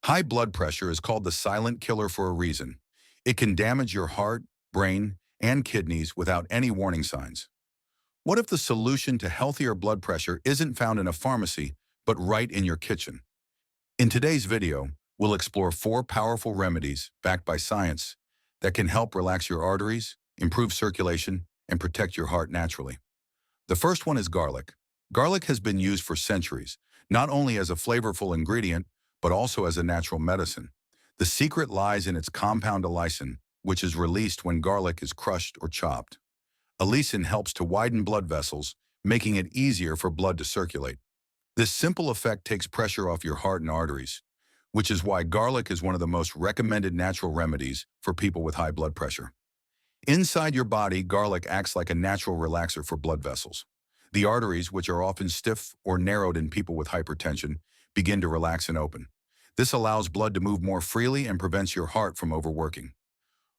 High blood pressure is called the silent killer for a reason. It can damage your heart, brain, and kidneys without any warning signs. What if the solution to healthier blood pressure isn't found in a pharmacy, but right in your kitchen? In today's video, we'll explore 4 powerful remedies backed by science that can help relax your arteries, improve circulation, and protect your heart naturally. The first one is garlic. Garlic has been used for centuries, not only as a flavorful ingredient, but also as a natural medicine. The secret lies in its compound allicin, which is released when garlic is crushed or chopped. Allicin helps to widen blood vessels, making it easier for blood to circulate. This simple effect takes pressure off your heart and arteries, which is why garlic is one of the most recommended natural remedies for people with high blood pressure. Inside your body, garlic acts like a natural relaxer for blood vessels. The arteries, which are often stiff or narrowed in people with hypertension, begin to relax and open. This allows blood to move more freely and prevents your heart from overworking.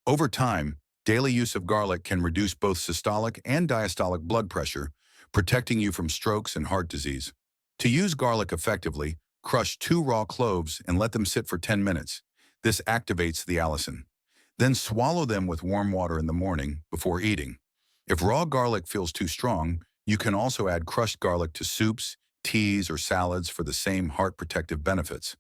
Over time, daily use of garlic can reduce both systolic and diastolic blood pressure, protecting you from strokes and heart disease. To use garlic effectively, crush 2 raw cloves and let them sit for 10 minutes. This activates the allicin. Then swallow them with warm water in the morning before eating. If raw garlic feels too strong, you can also add crushed garlic to soups, teas, or salads for the same heart protective benefits.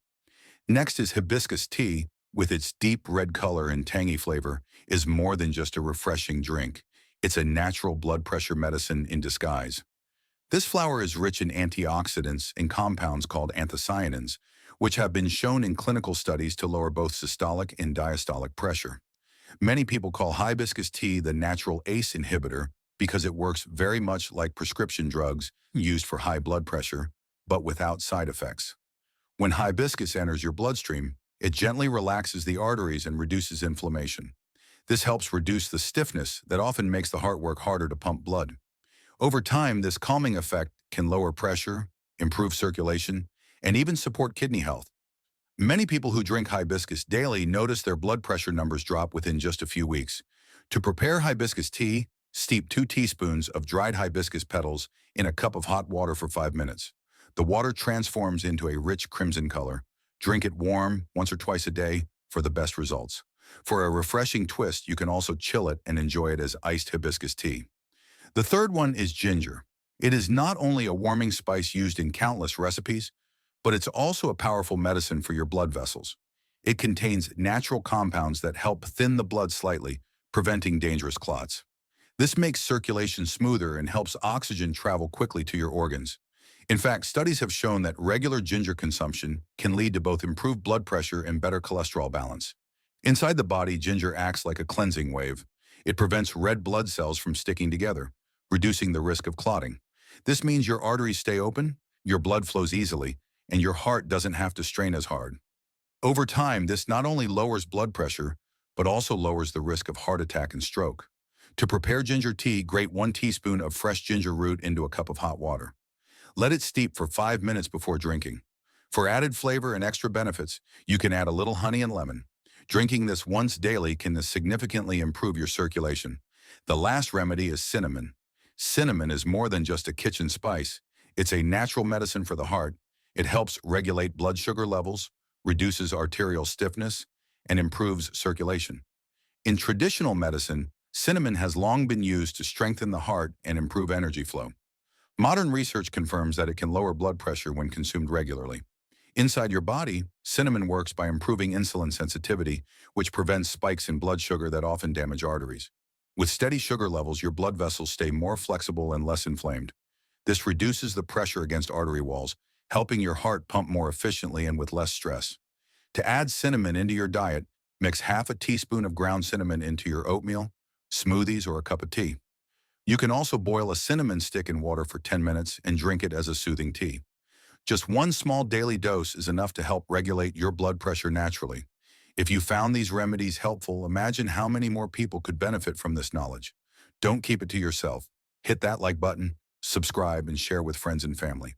Next is hibiscus tea. With its deep red color and tangy flavor, is more than just a refreshing drink. It's a natural blood pressure medicine in disguise. This flower is rich in antioxidants and compounds called anthocyanins, which have been shown in clinical studies to lower both systolic and diastolic pressure. Many people call hibiscus tea the natural ACE inhibitor because it works very much like prescription drugs used for high blood pressure, but without side effects. When hibiscus enters your bloodstream, it gently relaxes the arteries and reduces inflammation. This helps reduce the stiffness that often makes the heart work harder to pump blood. Over time, this calming effect can lower pressure, improve circulation, and even support kidney health. Many people who drink hibiscus daily notice their blood pressure numbers drop within just a few weeks. To prepare hibiscus tea, steep 2 teaspoons of dried hibiscus petals in a cup of hot water for 5 minutes. The water transforms into a rich crimson color. Drink it warm once or twice a day for the best results. For a refreshing twist, you can also chill it and enjoy it as iced hibiscus tea. The third one is ginger. It is not only a warming spice used in countless recipes, but it's also a powerful medicine for your blood vessels. It contains natural compounds that help thin the blood slightly, preventing dangerous clots. This makes circulation smoother and helps oxygen travel quickly to your organs. In fact, studies have shown that regular ginger consumption can lead to both improved blood pressure and better cholesterol balance. Inside the body, ginger acts like a cleansing wave. It prevents red blood cells from sticking together, reducing the risk of clotting. This means your arteries stay open, your blood flows easily, and your heart doesn't have to strain as hard. Over time, this not only lowers blood pressure, but also lowers the risk of heart attack and stroke. To prepare ginger tea, grate 1 teaspoon of fresh ginger root into a cup of hot water. Let it steep for 5 minutes before drinking. For added flavor and extra benefits, you can add a little honey and lemon. Drinking this once daily can significantly improve your circulation. The last remedy is cinnamon. Cinnamon is more than just a kitchen spice. It's a natural medicine for the heart. It helps regulate blood sugar levels, reduces arterial stiffness, and improves circulation. In traditional medicine, cinnamon has long been used to strengthen the heart and improve energy flow. Modern research confirms that it can lower blood pressure when consumed regularly. Inside your body, cinnamon works by improving insulin sensitivity, which prevents spikes in blood sugar that often damage arteries. With steady sugar levels, your blood vessels stay more flexible and less inflamed. This reduces the pressure against artery walls, helping your heart pump more efficiently and with less stress. To add cinnamon into your diet, mix half a teaspoon of ground cinnamon into your oatmeal, smoothies, or a cup of tea. You can also boil a cinnamon stick in water for 10 minutes and drink it as a soothing tea. Just 1 small daily dose is enough to help regulate your blood pressure naturally. If you found these remedies helpful, imagine how many more people could benefit from this knowledge. Don't keep it to yourself. Hit that like button, subscribe, and share with friends and family.